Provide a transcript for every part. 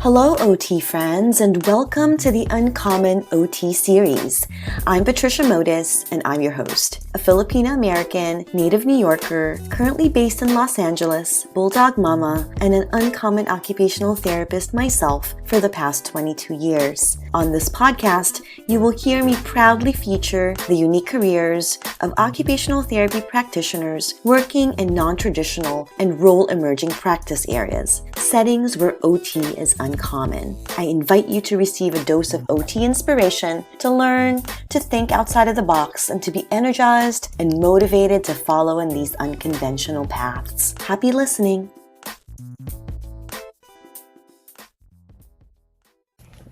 Hello, OT friends, and welcome to the Uncommon OT series. I'm Patricia Modis, and I'm your host, a Filipino-American, native New Yorker, currently based in Los Angeles, bulldog mama, and an uncommon occupational therapist myself for the past 22 years. On this podcast, you will hear me proudly feature the unique careers of occupational therapy practitioners working in non-traditional and role-emerging practice areas, settings where OT is uncommon. I invite you to receive a dose of OT inspiration, to learn, to think outside of the box, and to be energized and motivated to follow in these unconventional paths. Happy listening!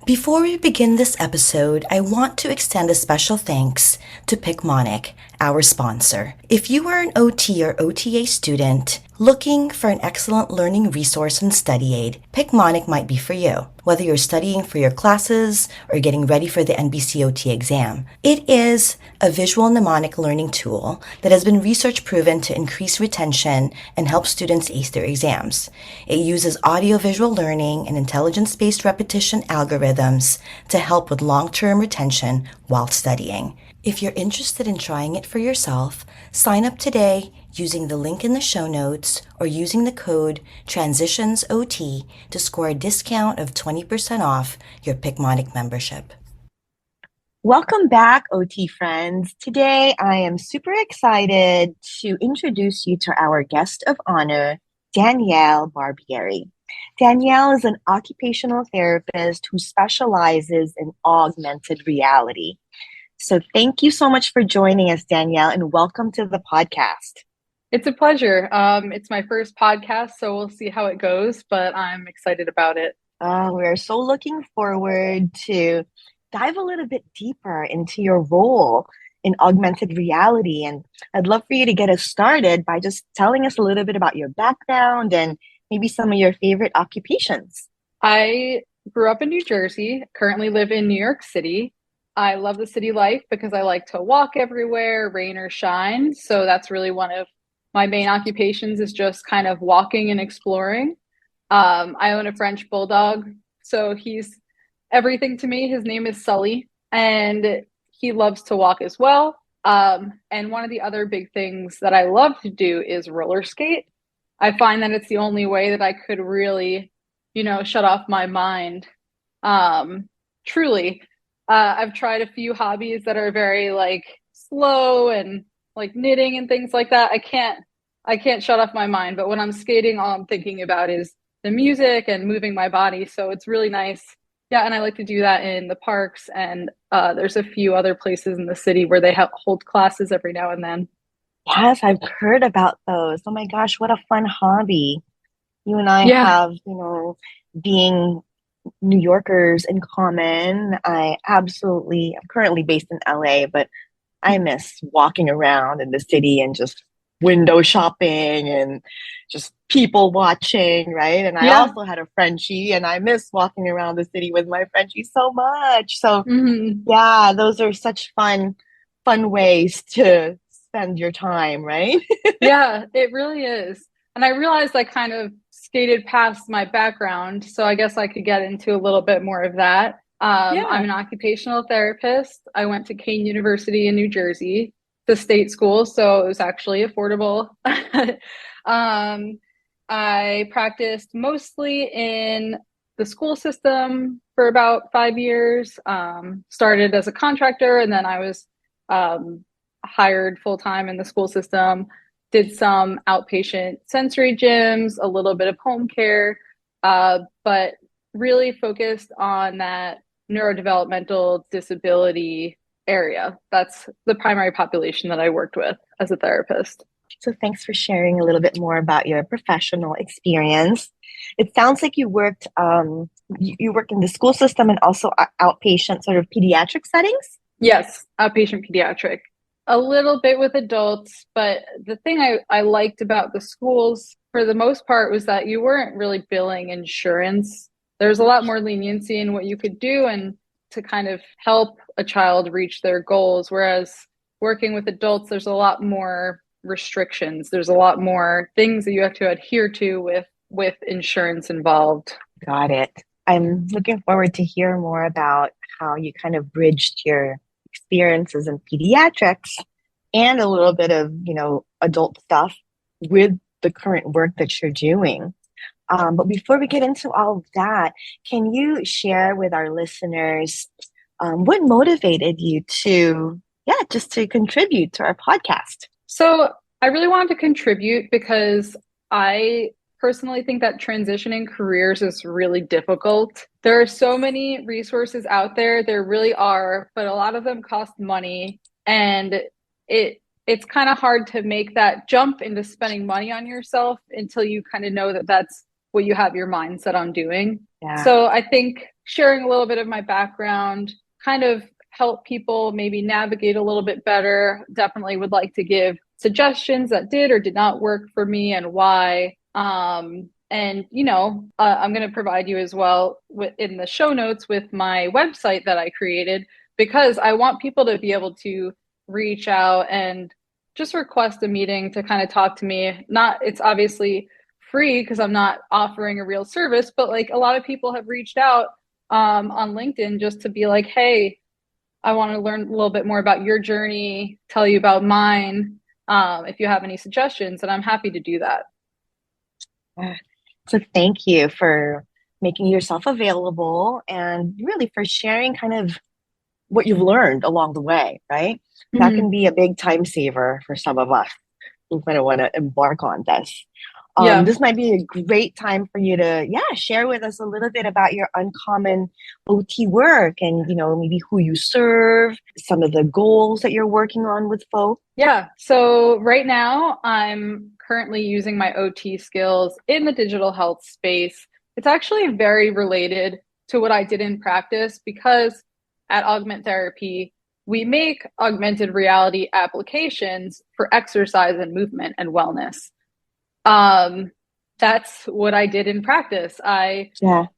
Before we begin this episode, I want to extend a special thanks to Picmonic, our sponsor. If you are an OT or OTA student looking for an excellent learning resource and study aid, Picmonic might be for you. Whether you're studying for your classes or getting ready for the NBCOT exam, it is a visual mnemonic learning tool that has been research proven to increase retention and help students ace their exams. It uses audio-visual learning and intelligence-based repetition algorithms to help with long-term retention while studying. If you're interested in trying it for yourself, sign up today using the link in the show notes or using the code TRANSITIONSOT to score a discount of 20% off your Picmonic membership. Welcome back, OT friends. Today, I am super excited to introduce you to our guest of honor, Danielle Barbieri. Danielle is an occupational therapist who specializes in augmented reality. So thank you so much for joining us, Danielle, and welcome to the podcast. It's a pleasure. It's my first podcast, so we'll see how it goes, but I'm excited about it. We're so looking forward to dive a little bit deeper into your role in augmented reality. And I'd love for you to get us started by just telling us a little bit about your background and maybe some of your favorite occupations. I grew up in New Jersey, currently live in New York City. I love the city life because I like to walk everywhere, rain or shine. So that's really one of my main occupations, is just kind of walking and exploring. I own a French bulldog, so he's everything to me. His name is Sully, and he loves to walk as well. And one of the other big things that I love to do is roller skate. I find that it's the only way that I could really, shut off my mind. Truly. I've tried a few hobbies that are very slow and like knitting and things like that. I can't shut off my mind, but when I'm skating, all I'm thinking about is the music and moving my body. So it's really nice. Yeah. And I like to do that in the parks, and there's a few other places in the city where they hold classes every now and then. Yes, I've heard about those. Oh my gosh, what a fun hobby. You and I have, being New Yorkers in common. I'm currently based in LA, but I miss walking around in the city and just window shopping and just people watching, right? And I also had a Frenchie, and I miss walking around the city with my Frenchie so much. So yeah, those are such fun ways to spend your time, right? Yeah, it really is. And I realized I kind of skated past my background, so I guess I could get into a little bit more of that. I'm an occupational therapist. I went to Kane University in New Jersey, the state school, so it was actually affordable. I practiced mostly in the school system for about 5 years. Started as a contractor, and then I was hired full-time in the school system. Did some outpatient sensory gyms, a little bit of home care, but really focused on that neurodevelopmental disability area. That's the primary population that I worked with as a therapist. So thanks for sharing a little bit more about your professional experience. It sounds like you worked in the school system and also outpatient sort of pediatric settings? Yes, outpatient pediatric. A little bit with adults, but the thing I liked about the schools for the most part was that you weren't really billing insurance. There's a lot more leniency in what you could do and to kind of help a child reach their goals. Whereas working with adults, there's a lot more restrictions. There's a lot more things that you have to adhere to with insurance involved. Got it. I'm looking forward to hear more about how you kind of bridged your experiences in pediatrics and a little bit of, adult stuff with the current work that you're doing. But before we get into all of that, can you share with our listeners what motivated you to, just to contribute to our podcast? So I really wanted to contribute because I personally think that transitioning careers is really difficult. There are so many resources out there. There really are, but a lot of them cost money, and it's kind of hard to make that jump into spending money on yourself until you kind of know that that's what you have your mindset on doing. Yeah. So I think sharing a little bit of my background kind of help people maybe navigate a little bit better. Definitely would like to give suggestions that did or did not work for me and why. I'm going to provide you as well in the show notes with my website that I created, because I want people to be able to reach out and just request a meeting to kind of talk to me. It's obviously free because I'm not offering a real service, but like a lot of people have reached out on LinkedIn just to be like, hey, I want to learn a little bit more about your journey, tell you about mine. If you have any suggestions, and I'm happy to do that. So thank you for making yourself available and really for sharing kind of what you've learned along the way, right? Mm-hmm. That can be a big time saver for some of us who kind of want to embark on this. This might be a great time for you to, share with us a little bit about your uncommon OT work and, maybe who you serve, some of the goals that you're working on with folks. Yeah. So right now I'm currently using my OT skills in the digital health space. It's actually very related to what I did in practice, because at Augment Therapy, we make augmented reality applications for exercise and movement and wellness. That's what I did in practice. I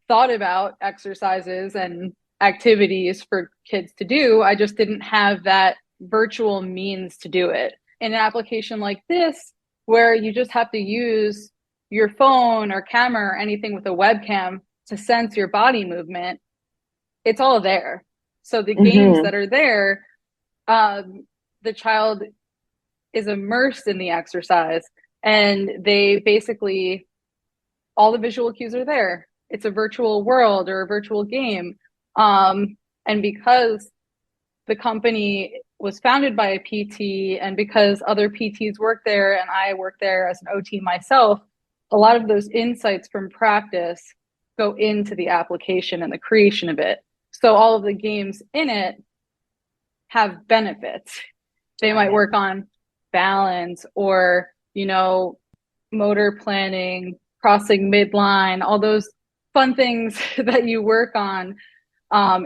thought about exercises and activities for kids to do. I just didn't have that virtual means to do it. In an application like this, where you just have to use your phone or camera or anything with a webcam to sense your body movement, it's all there. So the games that are there, the child is immersed in the exercise, and they basically, all the visual cues are there. It's a virtual world or a virtual game. And because the company was founded by a PT, and because other PTs work there and I work there as an OT myself, a lot of those insights from practice go into the application and the creation of it. So all of the games in it have benefits. They might work on balance or, motor planning, crossing midline, all those fun things that you work on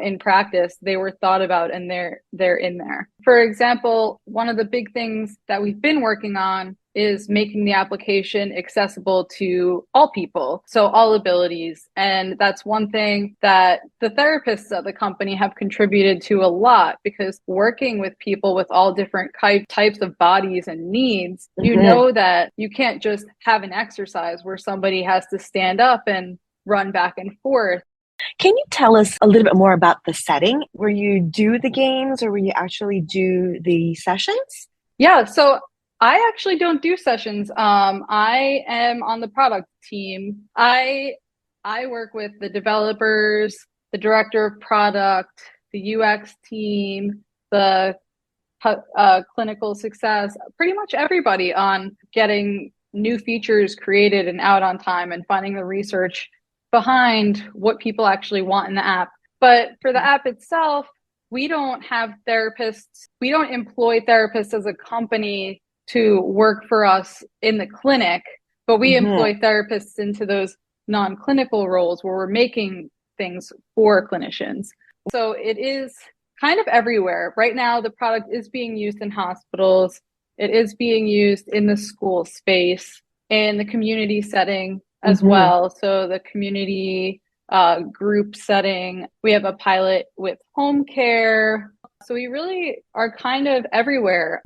in practice. They were thought about, and they're in there. For example, one of the big things that we've been working on is making the application accessible to all people, so all abilities. And that's one thing that the therapists at the company have contributed to a lot, because working with people with all different types of bodies and needs, you know that you can't just have an exercise where somebody has to stand up and run back and forth. Can you tell us a little bit more about the setting where you do the games or where you actually do the sessions? Yeah, so I actually don't do sessions. I am on the product team. I work with the developers, the director of product, the UX team, the clinical success, pretty much everybody on getting new features created and out on time and finding the research behind what people actually want in the app. But for the app itself, we don't have therapists. We don't employ therapists as a company to work for us in the clinic, but we employ therapists into those non-clinical roles where we're making things for clinicians. So it is kind of everywhere. Right now, the product is being used in hospitals. It is being used in the school space, in the community setting as well. So the community group setting, we have a pilot with homecare. So we really are kind of everywhere.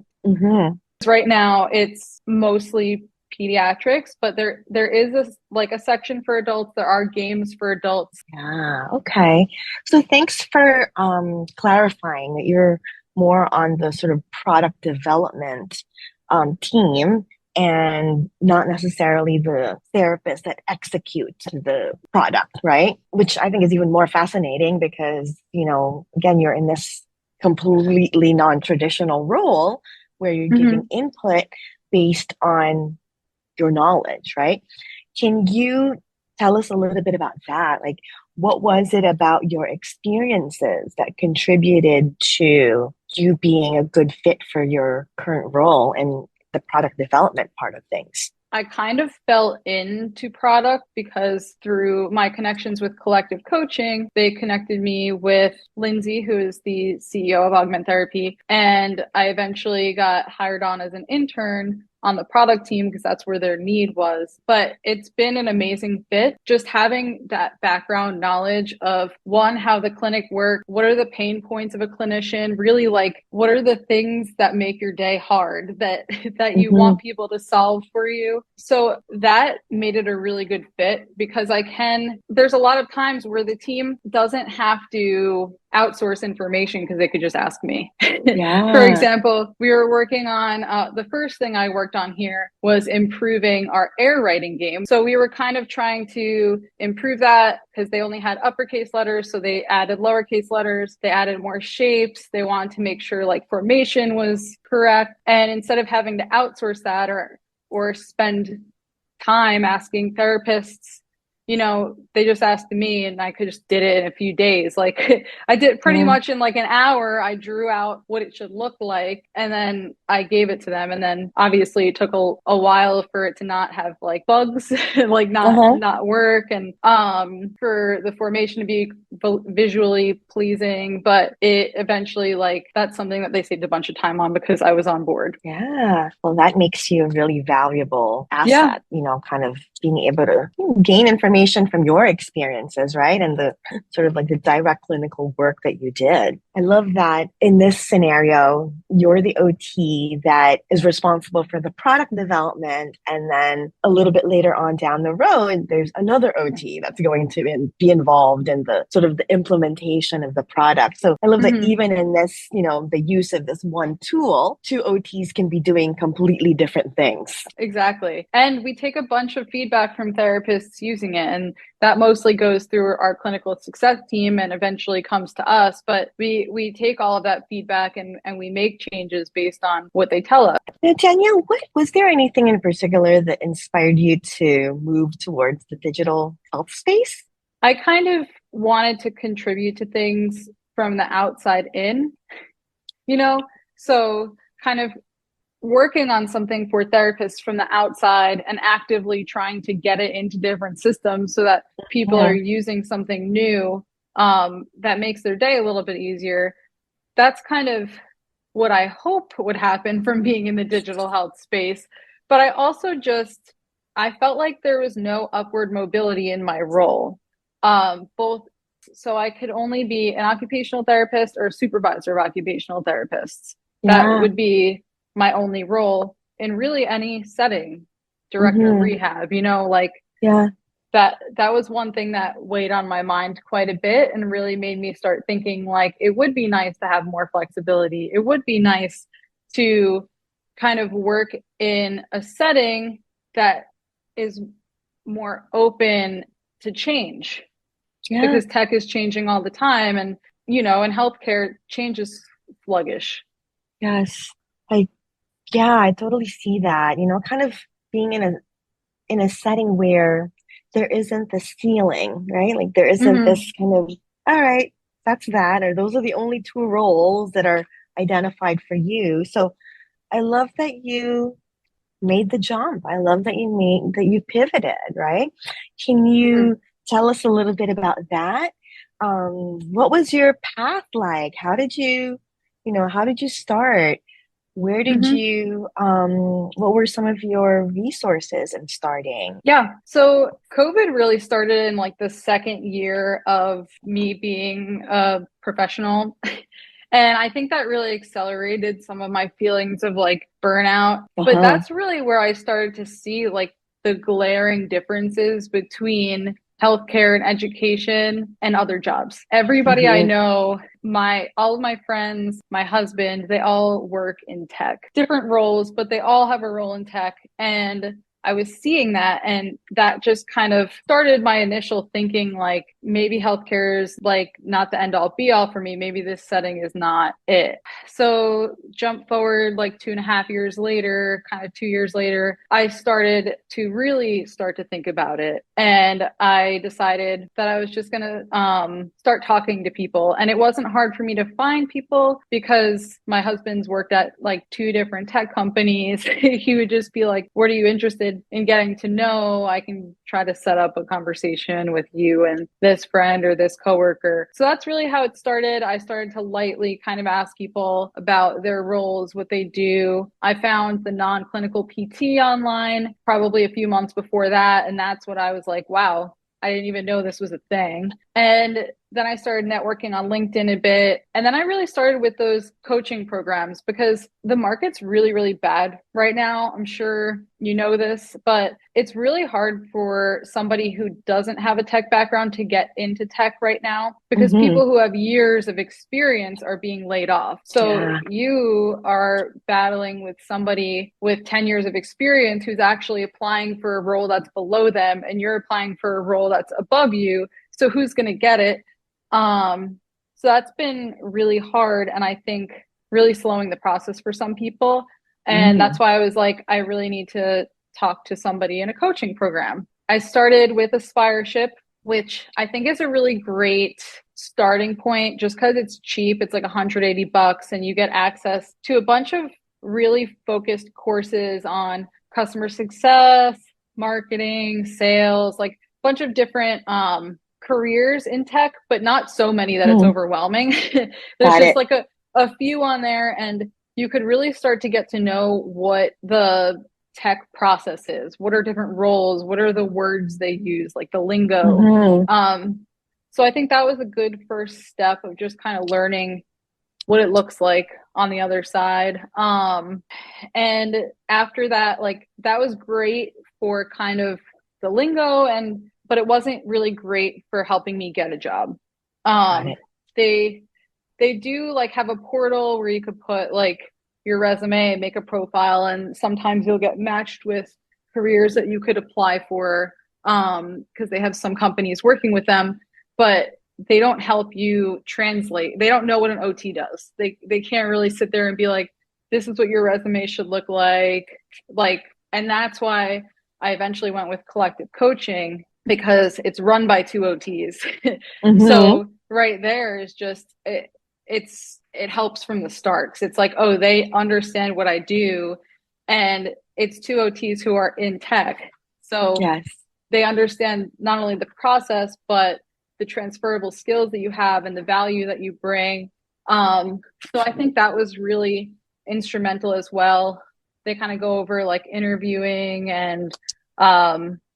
Right now, it's mostly pediatrics, but there is a section for adults. There are games for adults. Yeah, okay. So thanks for clarifying that you're more on the sort of product development team and not necessarily the therapist that executes the product, right? Which I think is even more fascinating because, again, you're in this completely non-traditional role where you're giving input based on your knowledge, right? Can you tell us a little bit about that? Like, what was it about your experiences that contributed to you being a good fit for your current role and the product development part of things? I kind of fell into product because through my connections with collective coaching, they connected me with Lindsay, who is the CEO of Augment Therapy. And I eventually got hired on as an intern on the product team because that's where their need was. But it's been an amazing fit. Just having that background knowledge of one, how the clinic works, what are the pain points of a clinician, really like what are the things that make your day hard that you want people to solve for you. So that made it a really good fit because there's a lot of times where the team doesn't have to outsource information because they could just ask me. Yeah. For example, we were working on the first thing I worked on here was improving our air writing game. So we were kind of trying to improve that because they only had uppercase letters. So they added lowercase letters. They added more shapes. They wanted to make sure like formation was correct. And instead of having to outsource that or spend time asking therapists, they just asked me and I could just did it in a few days. Like I did pretty much in like an hour. I drew out what it should look like and then I gave it to them. And then obviously it took a while for it to not have like bugs, like not work and for the formation to be visually pleasing. But it eventually like that's something that they saved a bunch of time on because I was on board. Yeah. Well, that makes you a really valuable asset, kind of being able to gain information from your experiences, right? And the sort of like the direct clinical work that you did. I love that in this scenario, you're the OT that is responsible for the product development. And then a little bit later on down the road, there's another OT that's going to be involved in the sort of the implementation of the product. So I love that even in this, the use of this one tool, two OTs can be doing completely different things. Exactly. And we take a bunch of feedback from therapists using it. And that mostly goes through our clinical success team and eventually comes to us. But we take all of that feedback and we make changes based on what they tell us. Now, Danielle, was there anything in particular that inspired you to move towards the digital health space? I kind of wanted to contribute to things from the outside in, so kind of working on something for therapists from the outside and actively trying to get it into different systems so that people are using something new that makes their day a little bit easier. That's kind of what I hope would happen from being in the digital health space. But I also I felt like there was no upward mobility in my role. So I could only be an occupational therapist or a supervisor of occupational therapists. That would be my only role in really any setting, director of rehab, that was one thing that weighed on my mind quite a bit and really made me start thinking like it would be nice to have more flexibility. It would be nice to kind of work in a setting that is more open to change because tech is changing all the time and, and healthcare change is sluggish. Yes. I totally see that, kind of being in a setting where there isn't the ceiling, right? Like there isn't this kind of, all right, that's that, or those are the only two roles that are identified for you. So I love that you made the jump. I love that you pivoted, right? Can you tell us a little bit about that? What was your path like? How did you start? Where did you, what were some of your resources in starting? Yeah. So COVID really started in like the second year of me being a professional. And I think that really accelerated some of my feelings of like burnout. But Uh-huh. that's really where I started to see like the glaring differences between healthcare and education and other jobs. Everybody I Mm-hmm. know, all of my friends, my husband, they all work in tech. Different roles, but they all have a role in tech. And I was seeing that, and that just kind of started my initial thinking like maybe healthcare is like not the end all be all for me. Maybe this setting is not it. So jump forward like 2.5 years later, kind of 2 years later, I started to really start to think about it. And I decided that I was just going to start talking to people. And it wasn't hard for me to find people because my husband's worked at like 2 different tech companies. He would just be like, what are you interested in getting to know? I can try to set up a conversation with you and this friend or this coworker. So that's really how it started. I started to lightly kind of ask people about their roles, what they do. I found the non-clinical PT online probably a few months before that. And that's what I was like, wow, I didn't even know this was a thing. And then I started networking on LinkedIn a bit. And then I really started with those coaching programs because the market's really, really bad right now. I'm sure you know this, but it's really hard for somebody who doesn't have a tech background to get into tech right now because Mm-hmm. people who have years of experience are being laid off. So Yeah. you are battling with somebody with 10 years of experience who's actually applying for a role that's below them, and you're applying for a role that's above you. So who's going to get it? So that's been really hard, and I think really slowing the process for some people. And Mm. that's why I was like, I really need to talk to somebody in a coaching program. I started with Aspireship, which I think is a really great starting point just because it's cheap. It's like $180 and you get access to a bunch of really focused courses on customer success, marketing, sales, like a bunch of different careers in tech, but not so many that it's Mm. overwhelming. There's Got just it. like a few on there, and you could really start to get to know what the tech process is. What are different roles? What are the words they use, like the lingo? Mm-hmm. So I think that was a good first step of just kind of learning what it looks like on the other side. And after that, like that was great for kind of the lingo, but it wasn't really great for helping me get a job. Got it. They do like have a portal where you could put like your resume, make a profile, and sometimes you'll get matched with careers that you could apply for because they have some companies working with them, but they don't help you translate. They don't know what an OT does. They can't really sit there and be like, this is what your resume should look like. And that's why I eventually went with collective coaching because it's run by 2 OTs. Mm-hmm. So right there is just it helps from the start because it's like, oh, they understand what I do, and it's 2 OTs who are in tech, so Yes. they understand not only the process but the transferable skills that you have and the value that you bring. So I think that was really instrumental as well. They kind of go over like interviewing and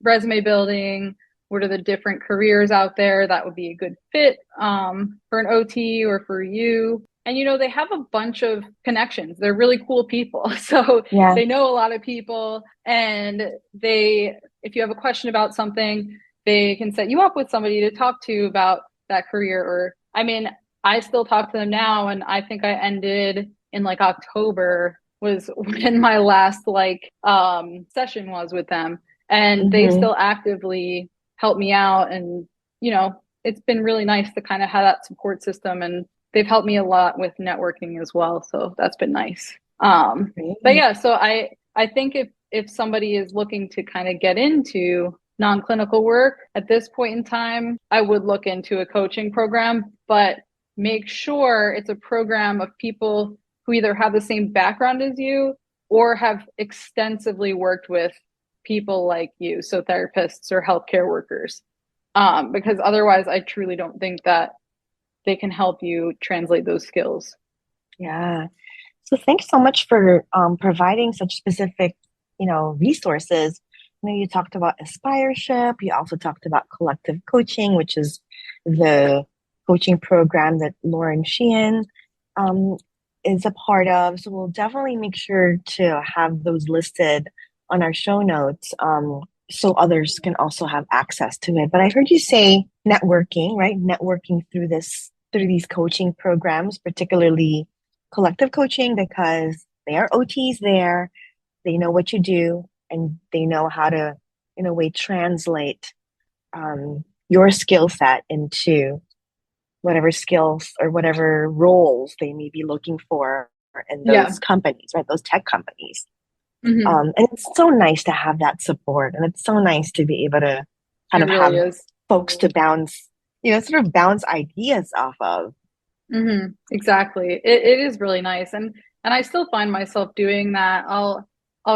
resume building. What are the different careers out there that would be a good fit for an OT or for you? And they have a bunch of connections. They're really cool people. So Yeah. they know a lot of people, and if you have a question about something, they can set you up with somebody to talk to about that career. Or, I mean, I still talk to them now, and I think I ended in like October was when my last session was with them, and they Mm-hmm. still actively help me out. And it's been really nice to kind of have that support system, and they've helped me a lot with networking as well, so that's been nice. But Great. yeah, so I think if somebody is looking to kind of get into non-clinical work at this point in time, I would look into a coaching program, but make sure it's a program of people who either have the same background as you or have extensively worked with people like you, so therapists or healthcare workers, because otherwise I truly don't think that they can help you translate those skills. Yeah. So thanks so much for providing such specific, resources. You talked about Aspireship. You also talked about collective coaching, which is the coaching program that Lauren Sheehan is a part of. So we'll definitely make sure to have those listed on our show notes, so others can also have access to it. But I heard you say networking, right? Networking through these coaching programs, particularly collective coaching, because they are OTs there, they know what you do, and they know how to, in a way, translate your skill set into whatever skills or whatever roles they may be looking for in Yeah. those companies, right? Those tech companies. Hmm. And it's so nice to have that support. And it's so nice to be able to kind It of really have is. folks to bounce, sort of bounce ideas off of. Exactly. It is really nice. And I still find myself doing that. I'll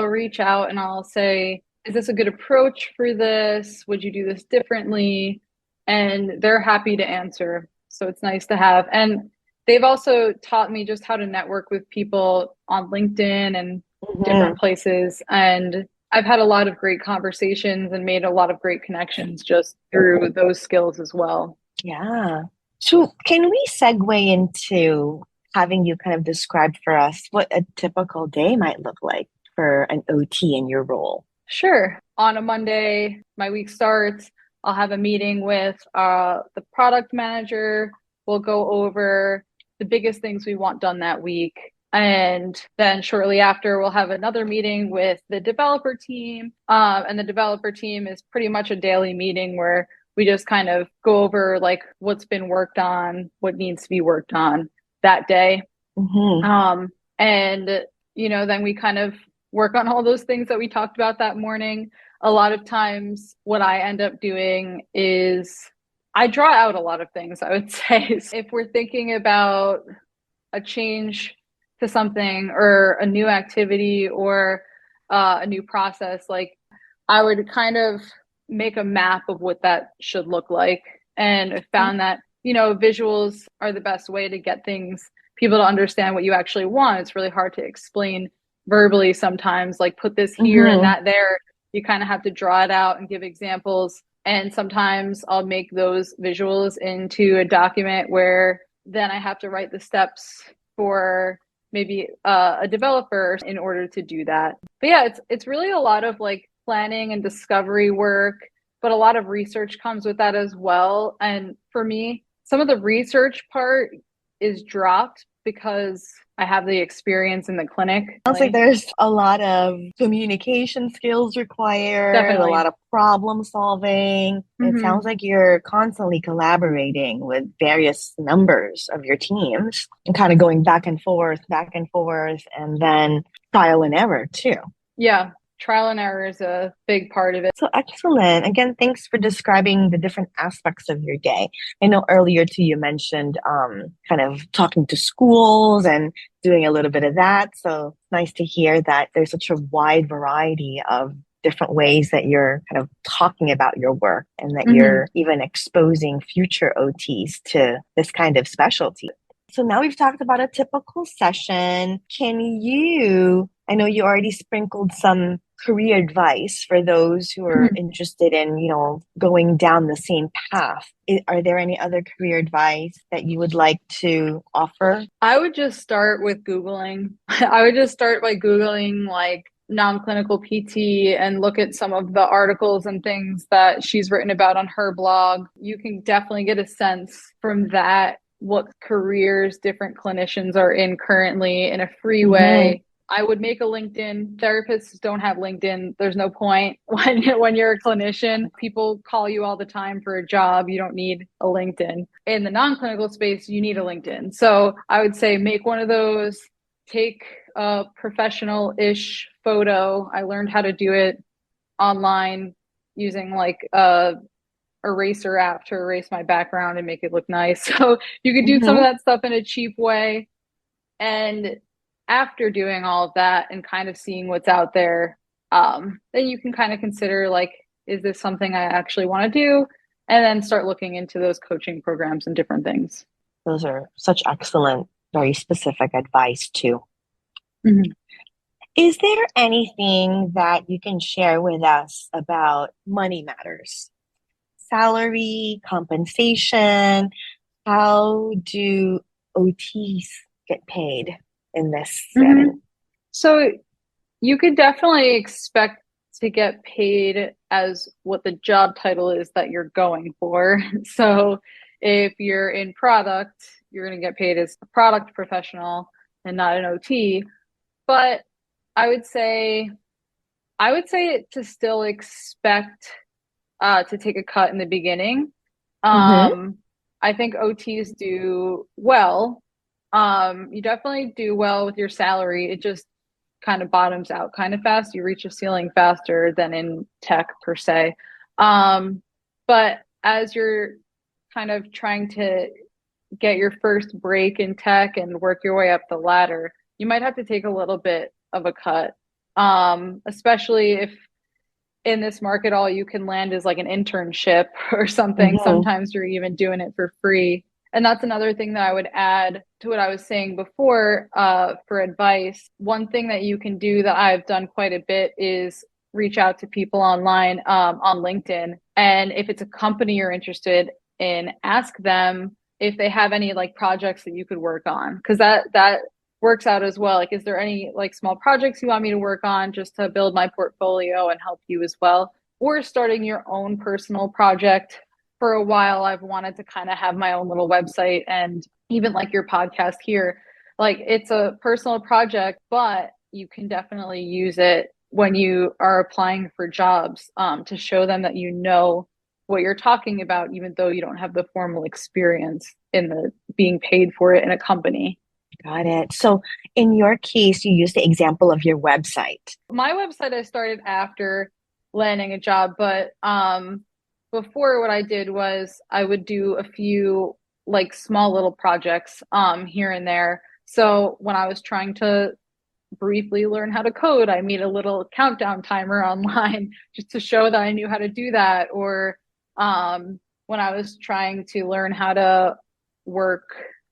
reach out and I'll say, is this a good approach for this? Would you do this differently? And they're happy to answer. So it's nice to have. And they've also taught me just how to network with people on LinkedIn and Mhm. different places. And I've had a lot of great conversations and made a lot of great connections just through those skills as well. Yeah. So can we segue into having you kind of describe for us what a typical day might look like for an OT in your role? Sure. On a Monday, my week starts. I'll have a meeting with the product manager. We'll go over the biggest things we want done that week. And then shortly after, we'll have another meeting with the developer team. And the developer team is pretty much a daily meeting where we just kind of go over like what's been worked on, what needs to be worked on that day. Hmm. And, then we kind of work on all those things that we talked about that morning. A lot of times, what I end up doing is I draw out a lot of things, I would say. If we're thinking about a change to something or a new activity or a new process, like I would kind of make a map of what that should look like. And I found that, visuals are the best way to get people to understand what you actually want. It's really hard to explain verbally sometimes, like put this here and Hmm. that there. You kind of have to draw it out and give examples. And sometimes I'll make those visuals into a document where then I have to write the steps for maybe a developer in order to do that. But yeah, it's really a lot of like planning and discovery work, but a lot of research comes with that as well. And for me, some of the research part is dropped because I have the experience in the clinic. Sounds like there's a lot of communication skills required, a Definitely. lot of problem solving. It sounds Hmm. like you're constantly collaborating with various members of your teams and kind of going back and forth, and then trial and error too. Yeah, trial and error is a big part of it. So excellent. Again, thanks for describing the different aspects of your day. I know earlier too you mentioned kind of talking to schools and doing a little bit of that. So it's nice to hear that there's such a wide variety of different ways that you're kind of talking about your work and that Hmm. you're even exposing future OTs to this kind of specialty. So now we've talked about a typical session. I know you already sprinkled some career advice for those who are Hmm. interested in, going down the same path. Are there any other career advice that you would like to offer? I would just start with Googling. I would just start by Googling like non-clinical PT and look at some of the articles and things that she's written about on her blog. You can definitely get a sense from that what careers different clinicians are in currently in a free Mm-hmm. way. I would make a LinkedIn. Therapists don't have LinkedIn. There's no point when you're a clinician. People call you all the time for a job. You don't need a LinkedIn. In the non-clinical space, you need a LinkedIn. So I would say make one of those, take a professional-ish photo. I learned how to do it online using like a eraser app to erase my background and make it look nice. So you could do some of Mm-hmm. that stuff in a cheap way. And after doing all of that and kind of seeing what's out there, then you can kind of consider like, is this something I actually want to do? And then start looking into those coaching programs and different things. Those are such excellent, very specific advice too. Mhm. Is there anything that you can share with us about money matters? Salary, compensation, how do OTs get paid in this Mhm. setting? So you could definitely expect to get paid as what the job title is that you're going for. So if you're in product, you're going to get paid as a product professional and not an OT. But I would say to still expect to take a cut in the beginning. Mm-hmm. I think OTs do well. You definitely do well with your salary. It just kind of bottoms out kind of fast. You reach a ceiling faster than in tech per se. But as you're kind of trying to get your first break in tech and work your way up the ladder, you might have to take a little bit of a cut, especially if in this market all you can land is like an internship or something. Mm-hmm. Sometimes you're even doing it for free. And that's another thing that I would add to what I was saying before, for advice. One thing that you can do that I've done quite a bit is reach out to people online, on LinkedIn. And if it's a company you're interested in, ask them if they have any like projects that you could work on. Cause that works out as well. Like, is there any like small projects you want me to work on just to build my portfolio and help you as well? Or starting your own personal project. For a while, I've wanted to kind of have my own little website, and even like your podcast here, like it's a personal project, but you can definitely use it when you are applying for jobs, to show them that you know what you're talking about, even though you don't have the formal experience in the being paid for it in a company. Got it. So in your case, you used the example of your website. My website I started after landing a job, but before what I did was I would do a few like small little projects here and there. So when I was trying to briefly learn how to code, I made a little countdown timer online just to show that I knew how to do that. Or when I was trying to learn how to work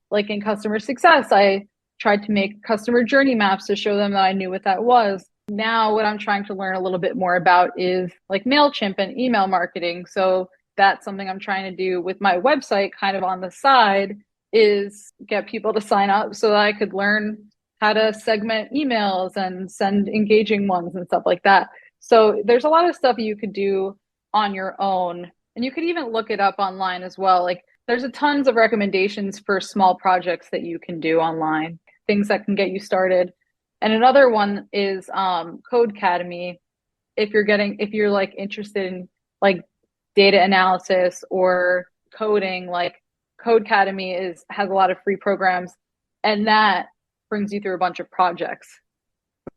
like in customer success, I tried to make customer journey maps to show them that I knew what that was. Now, what I'm trying to learn a little bit more about is like MailChimp and email marketing. So that's something I'm trying to do with my website kind of on the side, is get people to sign up so that I could learn how to segment emails and send engaging ones and stuff like that. So there's a lot of stuff you could do on your own. And you could even look it up online as well. Like there's a tons of recommendations for small projects that you can do online, things that can get you started. And another one is Code Academy. If you're like interested in like data analysis or coding, like Code Academy has a lot of free programs, and that brings you through a bunch of projects,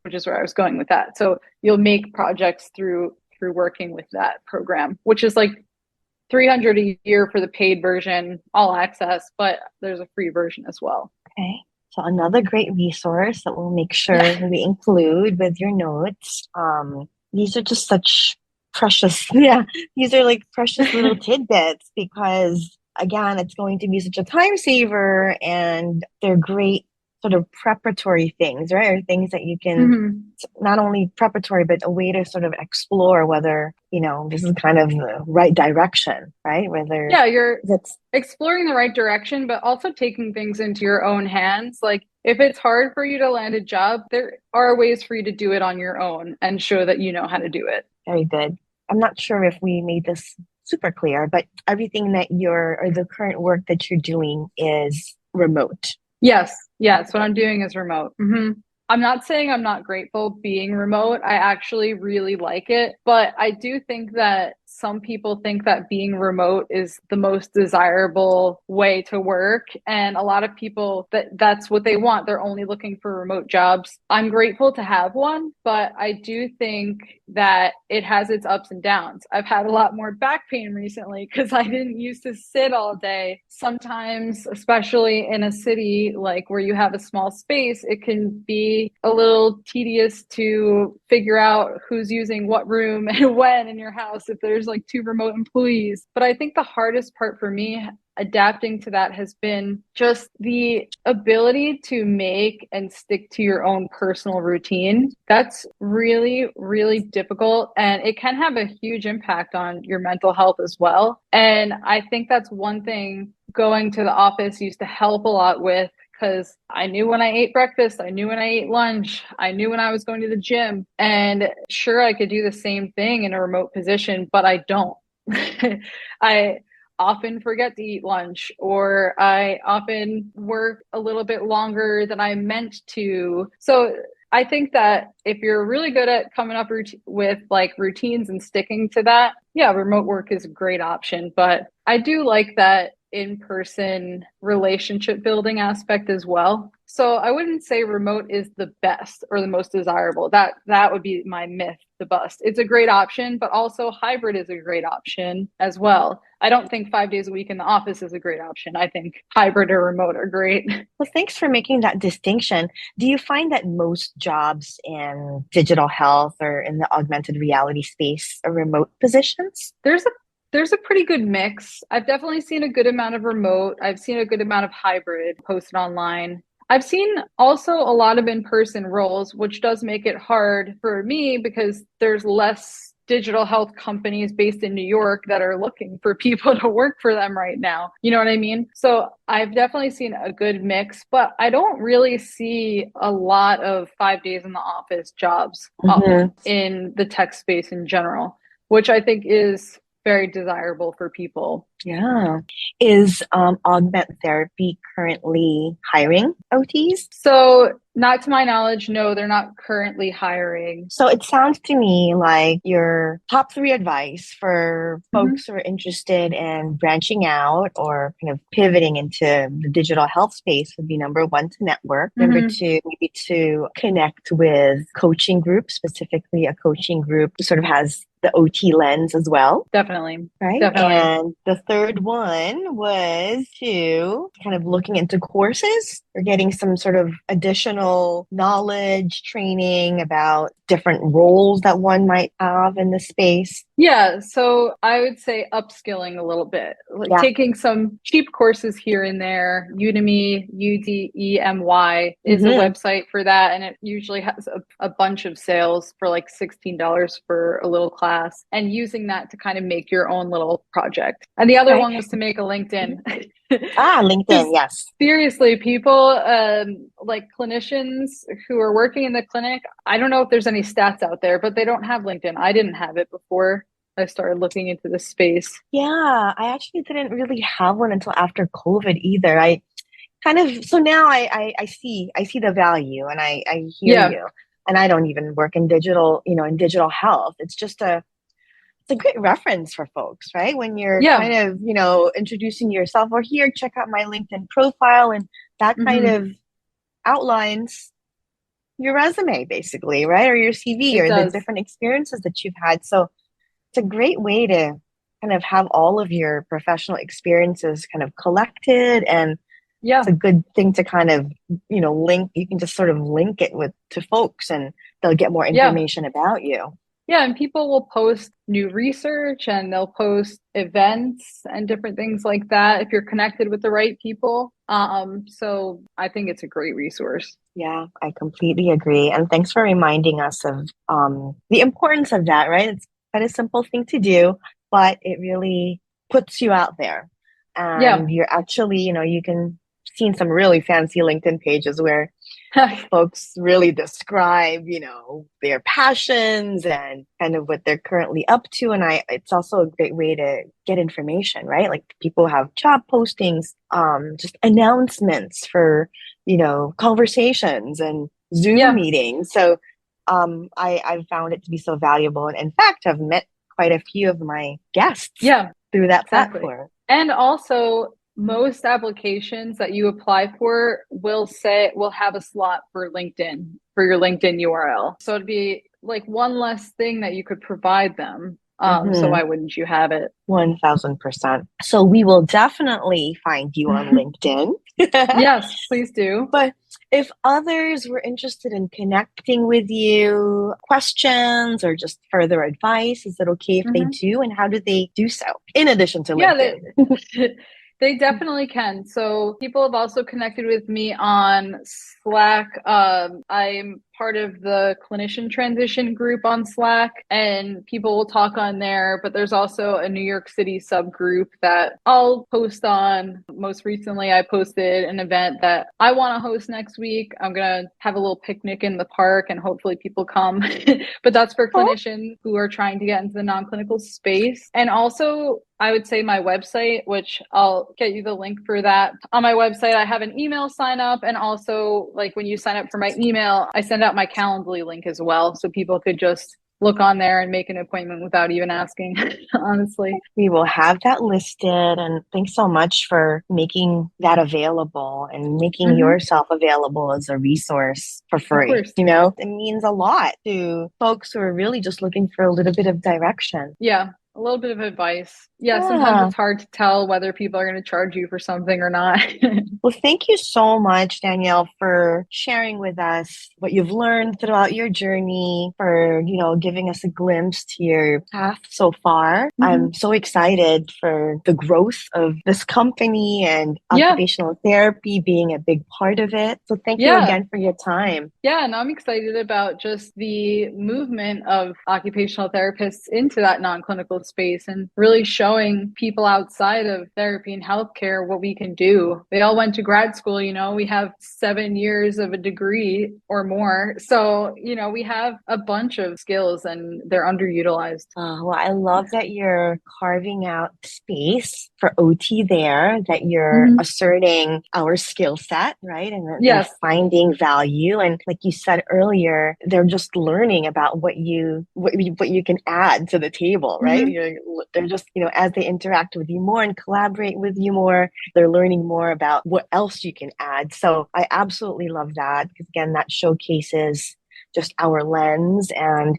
which is where I was going with that. So you'll make projects through working with that program, which is like $300 a year for the paid version, all access, but there's a free version as well. Okay. So another great resource that we'll make sure Yeah. we include with your notes. These are just such precious, yeah, these are like precious little tidbits because again, it's going to be such a time saver and they're great sort of preparatory things, right? Or things that you can Mm-hmm. not only preparatory, but a way to sort of explore whether, this is kind of the right direction, right? Whether Yeah, you're that's exploring the right direction, but also taking things into your own hands. Like if it's hard for you to land a job, there are ways for you to do it on your own and show that you know how to do it. very good. I'm not sure if we made this super clear, but everything that or the current work that you're doing is remote. Yes, yes. What I'm doing is remote. I'm not saying I'm not grateful being remote. I actually really like it. But I do think that some people think that being remote is the most desirable way to work. And a lot of people that's what they want. They're only looking for remote jobs. I'm grateful to have one, but I do think that it has its ups and downs. I've had a lot more back pain recently because I didn't used to sit all day. Sometimes, especially in a city like where you have a small space, it can be a little tedious to figure out who's using what room and when in your house if there's like two remote employees. But I think the hardest part for me adapting to that has been just the ability to make and stick to your own personal routine. That's really, really difficult. And it can have a huge impact on your mental health as well. And I think that's one thing going to the office used to help a lot with, because I knew when I ate breakfast, I knew when I ate lunch, I knew when I was going to the gym. And sure, I could do the same thing in a remote position, but I don't. I often forget to eat lunch, or I often work a little bit longer than I meant to. So I think that if you're really good at coming up with like routines and sticking to that, yeah, remote work is a great option. But I do like that in-person relationship building aspect as well. So I wouldn't say remote is the best or the most desirable. That would be my myth to bust. It's a great option, but also hybrid is a great option as well. I don't think 5 days a week in the office is a great option. I think hybrid or remote are great. Well, thanks for making that distinction. Do you find that most jobs in digital health or in the augmented reality space are remote positions? There's a pretty good mix. I've definitely seen a good amount of remote. I've seen a good amount of hybrid posted online. I've seen also a lot of in-person roles, which does make it hard for me because there's less digital health companies based in New York that are looking for people to work for them right now. You know what I mean? So I've definitely seen a good mix, but I don't really see a lot of 5 days in the office jobs in the tech space in general, which I think is very desirable for people. Yeah. Is Augment Therapy currently hiring OTs? So, not to my knowledge, no, they're not currently hiring. So it sounds to me like your top three advice for folks who are interested in branching out or kind of pivoting into the digital health space would be number one, to network. Number two, maybe to connect with coaching groups, specifically a coaching group who sort of has the OT lens as well. Definitely. Right. Definitely. And the third one was to kind of looking into courses or getting some sort of additional knowledge, training about different roles that one might have in the space. Yeah, so I would say upskilling a little bit, like taking some cheap courses here and there. Udemy, UDEMY is a website for that, and it usually has a bunch of sales for like $16 for a little class, and using that to kind of make your own little project. And the other one was to make a LinkedIn. LinkedIn, yes. Seriously, people like clinicians who are working in the clinic, I don't know if there's any stats out there, but they don't have LinkedIn. I didn't have it before I started looking into this space. Yeah, I actually didn't really have one until after COVID either. I kind of, so now I see the value, and I hear you. And I don't even work in digital, in digital health. It's just it's a great reference for folks, right? When you're kind of, introducing yourself, or here, check out my LinkedIn profile, and that kind of outlines your resume, basically, right? Or your CV, or the different experiences that you've had. So it's a great way to kind of have all of your professional experiences kind of collected, and it's a good thing to kind of, link. You can just sort of link it to folks, and they'll get more information about you. Yeah, and people will post new research, and they'll post events and different things like that if you're connected with the right people. So I think it's a great resource. Yeah, I completely agree. And thanks for reminding us of the importance of that, right? It's quite a simple thing to do, but it really puts you out there. And you're actually, you can see some really fancy LinkedIn pages where folks really describe, their passions and kind of what they're currently up to. And it's also a great way to get information, right? Like people have job postings, just announcements for, conversations and Zoom meetings. So I've found it to be so valuable. And in fact, I've met quite a few of my guests through that platform. And also, most applications that you apply for will have a slot for LinkedIn, for your LinkedIn URL. So it'd be like one less thing that you could provide them. So why wouldn't you have it? 1000%. So we will definitely find you on LinkedIn. Yes, please do. But if others were interested in connecting with you, questions or just further advice, is it okay if they do? And how do they do so? In addition to LinkedIn. They definitely can. So people have also connected with me on Slack. I'm part of the clinician transition group on Slack, and people will talk on there, but there's also a New York City subgroup that I'll post on. Most recently, I posted an event that I want to host next week. I'm going to have a little picnic in the park and hopefully people come, but that's for clinicians who are trying to get into the non-clinical space. And also, I would say my website, which I'll get you the link for that. On my website, I have an email sign up. And also, like when you sign up for my email, I send out my Calendly link as well. So people could just look on there and make an appointment without even asking, honestly. We will have that listed. And thanks so much for making that available and making yourself available as a resource for free. You know, it means a lot to folks who are really just looking for a little bit of direction. Yeah. A little bit of advice. Yeah, sometimes it's hard to tell whether people are going to charge you for something or not. Well, thank you so much, Danielle, for sharing with us what you've learned throughout your journey, for, you know, giving us a glimpse to your path so far. I'm so excited for the growth of this company and occupational therapy being a big part of it. So thank you again for your time. Yeah, and I'm excited about just the movement of occupational therapists into that non-clinical space and really showing people outside of therapy and healthcare what we can do. They all went to grad school, you know, we have 7 years of a degree or more. So, you know, we have a bunch of skills and they're underutilized. Well, I love that you're carving out space for OT there, that you're asserting our skill set, right? And that they're finding value. And like you said earlier, they're just learning about what you can add to the table, right? They're just, you know, as they interact with you more and collaborate with you more, they're learning more about what else you can add. So I absolutely love that, because again, that showcases just our lens and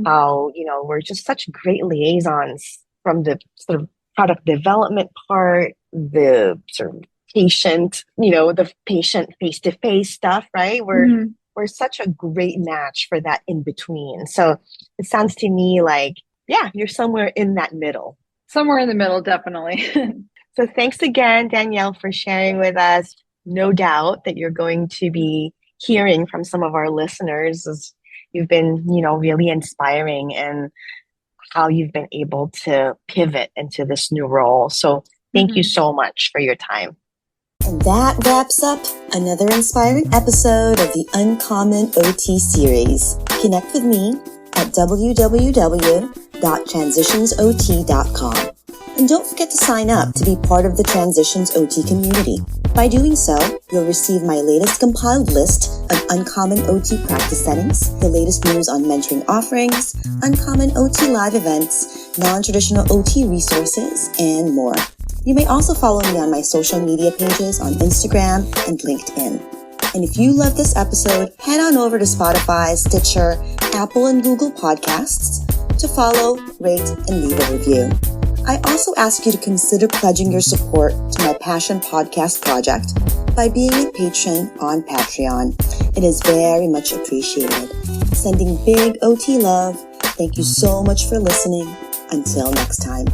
how, you know, we're just such great liaisons from the sort of product development part, the sort of patient, you know, the patient face-to-face stuff, right? We're such a great match for that in between. So it sounds to me like, yeah, you're somewhere in that middle. Somewhere in the middle, definitely. So thanks again, Danielle, for sharing with us. No doubt that you're going to be hearing from some of our listeners, as you've been, you know, really inspiring in how you've been able to pivot into this new role. So thank you so much for your time. And that wraps up another inspiring episode of the Uncommon OT series. Connect with me at www.transitionsot.com. And don't forget to sign up to be part of the Transitions OT community. By doing so, you'll receive my latest compiled list of uncommon OT practice settings, the latest news on mentoring offerings, uncommon OT live events, non-traditional OT resources, and more. You may also follow me on my social media pages on Instagram and LinkedIn. And if you love this episode, head on over to Spotify, Stitcher, Apple, and Google Podcasts to follow, rate, and leave a review. I also ask you to consider pledging your support to my Passion Podcast project by being a patron on Patreon. It is very much appreciated. Sending big OT love. Thank you so much for listening. Until next time.